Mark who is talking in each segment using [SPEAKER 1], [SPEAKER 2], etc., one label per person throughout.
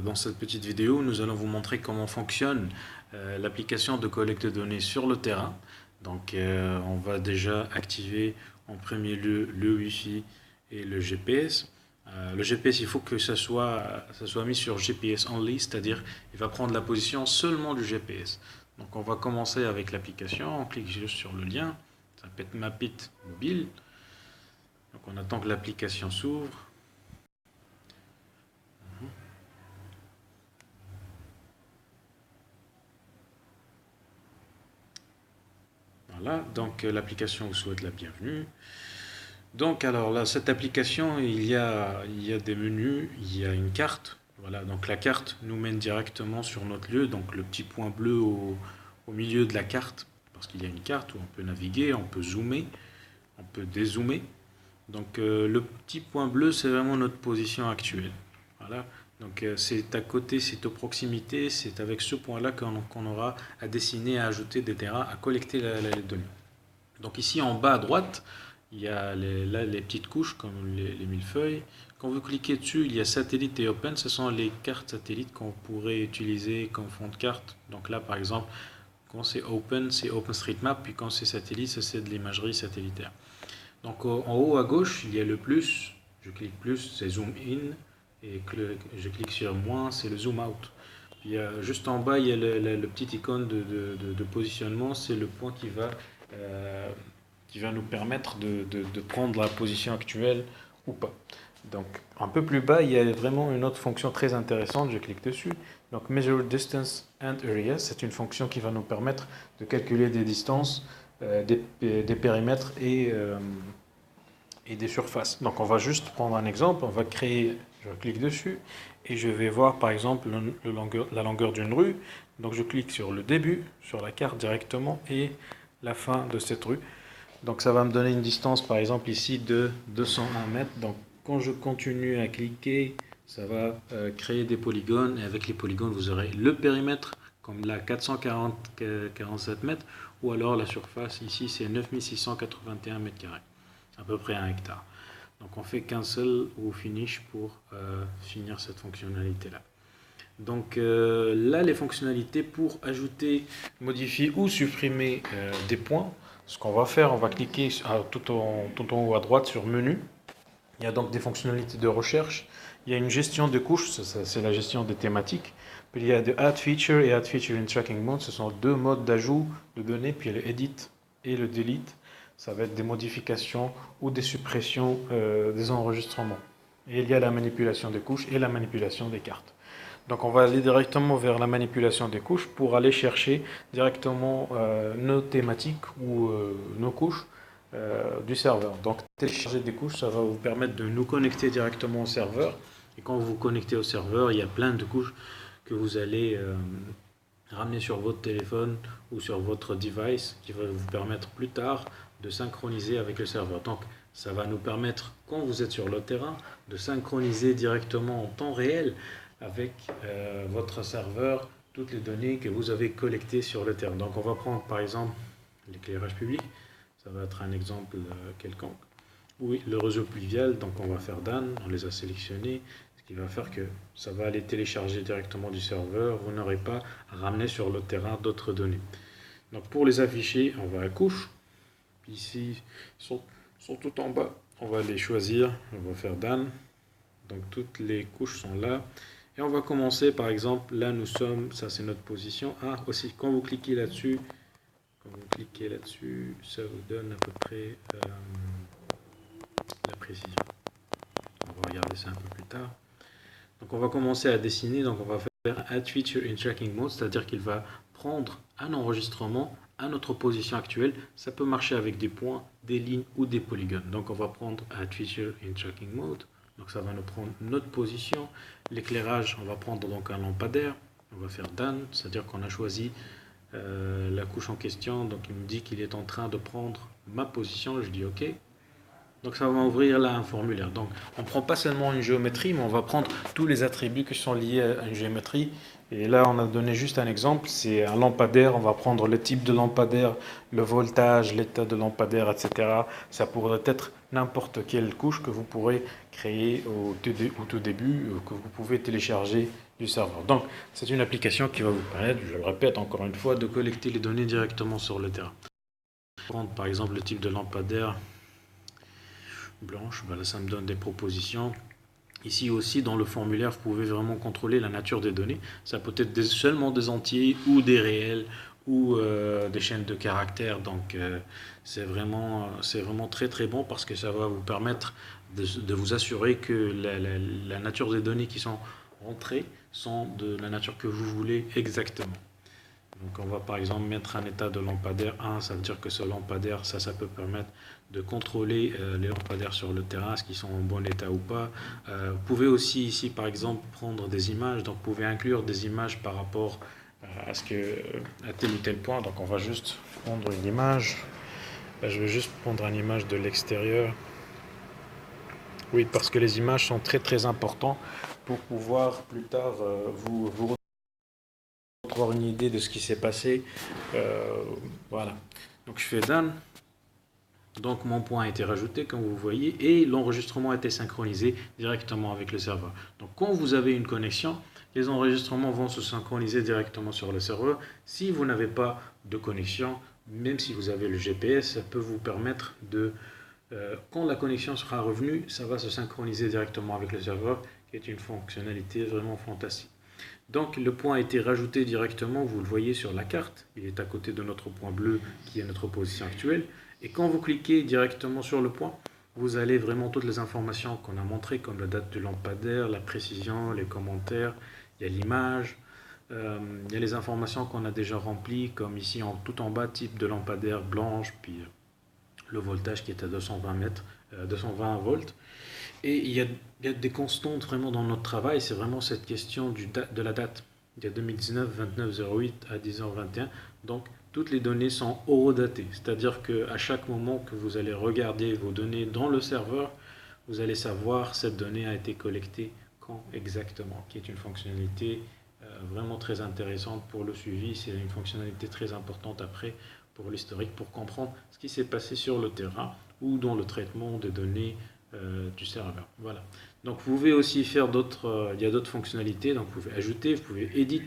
[SPEAKER 1] Dans cette petite vidéo, nous allons vous montrer comment fonctionne l'application de collecte de données sur le terrain. Donc, on va déjà activer en premier lieu le Wi-Fi et le GPS. Le GPS, il faut que ça soit mis sur GPS only, c'est-à-dire il va prendre la position seulement du GPS. Donc, on va commencer avec l'application. On clique juste sur le lien. Ça peut être Mapit mobile. Donc, on attend que l'application s'ouvre. Voilà, donc l'application vous souhaite la bienvenue. Donc alors là, cette application, il y a des menus, il y a une carte. Voilà, donc la carte nous mène directement sur notre lieu, donc le petit point bleu au milieu de la carte, parce qu'il y a une carte où on peut naviguer, on peut zoomer, on peut dézoomer. Donc le petit point bleu, c'est vraiment notre position actuelle. Voilà. Donc c'est à côté, c'est aux proximités, c'est avec ce point-là qu'on aura à dessiner, à ajouter des terrains, à collecter les données. Donc ici en bas à droite, il y a les petites couches comme les millefeuilles. Quand vous cliquez dessus, il y a satellite et open, ce sont les cartes satellites qu'on pourrait utiliser comme fond de carte. Donc là par exemple, quand c'est OpenStreetMap, puis quand c'est satellite, c'est de l'imagerie satellitaire. Donc en haut à gauche, il y a le plus, je clique plus, c'est zoom in, et je clique sur moins, c'est le zoom out. Puis juste en bas, il y a le petit icône de positionnement, c'est le point qui va nous permettre de prendre la position actuelle ou pas. Donc un peu plus bas, il y a vraiment une autre fonction très intéressante, je clique dessus. Donc Measure Distance and Area, c'est une fonction qui va nous permettre de calculer des distances, des périmètres et des surfaces. Donc on va juste prendre un exemple, on va créer, je clique dessus et je vais voir par exemple la longueur d'une rue. Donc je clique sur le début, sur la carte directement et la fin de cette rue. Donc ça va me donner une distance par exemple ici de 201 mètres. Donc quand je continue à cliquer, ça va créer des polygones et avec les polygones vous aurez le périmètre comme là 447 mètres ou alors la surface ici c'est 9681 mètres carrés, à peu près 1 hectare. Donc on fait cancel ou finish pour finir cette fonctionnalité là. Donc là les fonctionnalités pour ajouter, modifier ou supprimer des points. Ce qu'on va faire, on va cliquer tout en haut à droite sur menu. Il y a donc des fonctionnalités de recherche. Il y a une gestion de couches, c'est la gestion des thématiques. Puis il y a de Add Feature et Add Feature in Tracking Mode. Ce sont deux modes d'ajout de données. Puis il y a le Edit et le Delete. Ça va être des modifications ou des suppressions des enregistrements. Et il y a la manipulation des couches et la manipulation des cartes. Donc on va aller directement vers la manipulation des couches pour aller chercher directement nos thématiques ou nos couches du serveur. Donc télécharger des couches, ça va vous permettre de nous connecter directement au serveur. Et quand vous vous connectez au serveur, il y a plein de couches que vous allez ramener sur votre téléphone ou sur votre device qui va vous permettre plus tard de synchroniser avec le serveur. Donc ça va nous permettre, quand vous êtes sur le terrain, de synchroniser directement en temps réel avec votre serveur toutes les données que vous avez collectées sur le terrain. Donc on va prendre par exemple l'éclairage public, ça va être un exemple quelconque. Oui, le réseau pluvial, donc on va faire done, on les a sélectionnés, ce qui va faire que ça va aller télécharger directement du serveur, vous n'aurez pas à ramener sur le terrain d'autres données. Donc pour les afficher, on va à couche, puis ici, ils sont tout en bas, on va les choisir, on va faire done, donc toutes les couches sont là. Et on va commencer par exemple, là nous sommes, ça c'est notre position. Ah, aussi, quand vous cliquez là-dessus, ça vous donne à peu près la précision. On va regarder ça un peu plus tard. Donc on va commencer à dessiner, donc on va faire Add Feature in Tracking Mode, c'est-à-dire qu'il va prendre un enregistrement à notre position actuelle. Ça peut marcher avec des points, des lignes ou des polygones. Donc on va prendre Add Feature in Tracking Mode. Donc ça va nous prendre notre position. L'éclairage, on va prendre donc un lampadaire. On va faire Done, c'est-à-dire qu'on a choisi la couche en question. Donc il me dit qu'il est en train de prendre ma position. Je dis OK. Donc ça va ouvrir là un formulaire. Donc on ne prend pas seulement une géométrie, mais on va prendre tous les attributs qui sont liés à une géométrie Et là, on a donné juste un exemple, c'est un lampadaire. On va prendre le type de lampadaire, le voltage, l'état de lampadaire, etc. Ça pourrait être n'importe quelle couche que vous pourrez créer au tout début, que vous pouvez télécharger du serveur. Donc, c'est une application qui va vous permettre, je le répète encore une fois, de collecter les données directement sur le terrain. Prendre par exemple le type de lampadaire blanche, ben là ça me donne des propositions. Ici aussi, dans le formulaire, vous pouvez vraiment contrôler la nature des données. Ça peut être seulement des entiers ou des réels ou des chaînes de caractères. Donc, c'est vraiment très très bon parce que ça va vous permettre de vous assurer que la nature des données qui sont rentrées sont de la nature que vous voulez exactement. Donc on va par exemple mettre un état de lampadaire 1, ça veut dire que ce lampadaire, ça peut permettre de contrôler les lampadaires sur le terrain, est-ce qu'ils sont en bon état ou pas. Vous pouvez aussi ici par exemple prendre des images, donc vous pouvez inclure des images par rapport à tel ou tel point. Donc on va juste prendre une image. Là, je vais juste prendre une image de l'extérieur. Oui, parce que les images sont très très importantes pour pouvoir plus tard vous avoir une idée de ce qui s'est passé. Voilà. Donc je fais done. Donc mon point a été rajouté comme vous voyez et l'enregistrement a été synchronisé directement avec le serveur. Donc quand vous avez une connexion, les enregistrements vont se synchroniser directement sur le serveur. Si vous n'avez pas de connexion, même si vous avez le GPS, ça peut vous permettre de... quand la connexion sera revenue, ça va se synchroniser directement avec le serveur, qui est une fonctionnalité vraiment fantastique. Donc le point a été rajouté directement, vous le voyez sur la carte, il est à côté de notre point bleu qui est notre position actuelle. Et quand vous cliquez directement sur le point, vous avez vraiment toutes les informations qu'on a montrées, comme la date du lampadaire, la précision, les commentaires, il y a l'image, il y a les informations qu'on a déjà remplies, comme ici tout en bas, type de lampadaire blanche, puis le voltage qui est à 220 volts. Et il y a des constantes vraiment dans notre travail, c'est vraiment cette question de la date. Il y a 2019, 29/08 à 10h21, donc toutes les données sont horodatées, c'est-à-dire qu'à chaque moment que vous allez regarder vos données dans le serveur, vous allez savoir cette donnée a été collectée quand exactement, qui est une fonctionnalité vraiment très intéressante pour le suivi, c'est une fonctionnalité très importante après pour l'historique, pour comprendre ce qui s'est passé sur le terrain ou dans le traitement des données du serveur. Voilà. Donc vous pouvez aussi faire il y a d'autres fonctionnalités, donc vous pouvez ajouter, vous pouvez edit,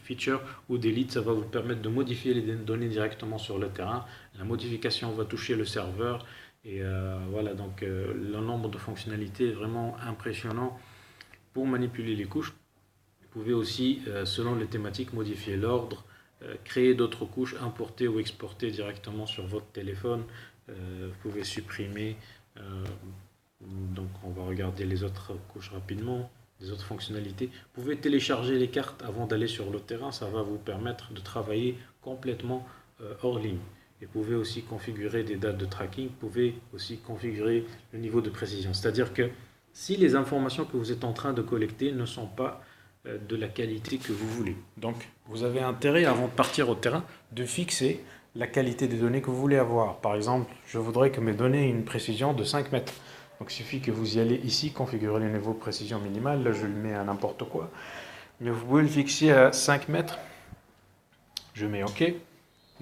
[SPEAKER 1] feature ou delete, ça va vous permettre de modifier les données directement sur le terrain. La modification va toucher le serveur et voilà, donc le nombre de fonctionnalités est vraiment impressionnant pour manipuler les couches. Vous pouvez aussi, selon les thématiques, modifier l'ordre, créer d'autres couches, importer ou exporter directement sur votre téléphone. Vous pouvez supprimer. Donc on va regarder les autres couches rapidement, les autres fonctionnalités. Vous pouvez télécharger les cartes avant d'aller sur le terrain, ça va vous permettre de travailler complètement hors ligne. Et vous pouvez aussi configurer des dates de tracking, vous pouvez aussi configurer le niveau de précision. C'est-à-dire que si les informations que vous êtes en train de collecter ne sont pas de la qualité que vous voulez. Donc vous avez intérêt avant de partir au terrain de fixer la qualité des données que vous voulez avoir. Par exemple, je voudrais que mes données aient une précision de 5 mètres. Donc il suffit que vous y allez ici, configurer le niveau de précision minimale. Là, je le mets à n'importe quoi. Mais vous pouvez le fixer à 5 mètres. Je mets OK.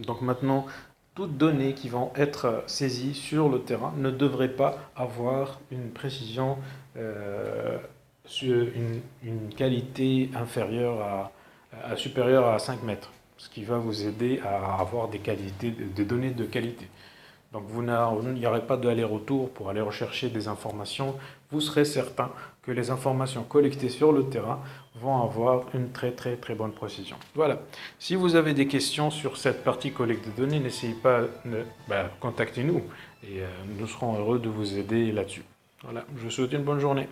[SPEAKER 1] Donc maintenant, toutes données qui vont être saisies sur le terrain ne devraient pas avoir une précision, sur une qualité supérieure à 5 mètres. Ce qui va vous aider à avoir des données de qualité. Donc il n'y aurait pas d'aller-retour pour aller rechercher des informations. Vous serez certain que les informations collectées sur le terrain vont avoir une très très très bonne précision. Voilà. Si vous avez des questions sur cette partie collecte de données, n'essayez pas, contactez-nous et nous serons heureux de vous aider là-dessus. Voilà. Je vous souhaite une bonne journée.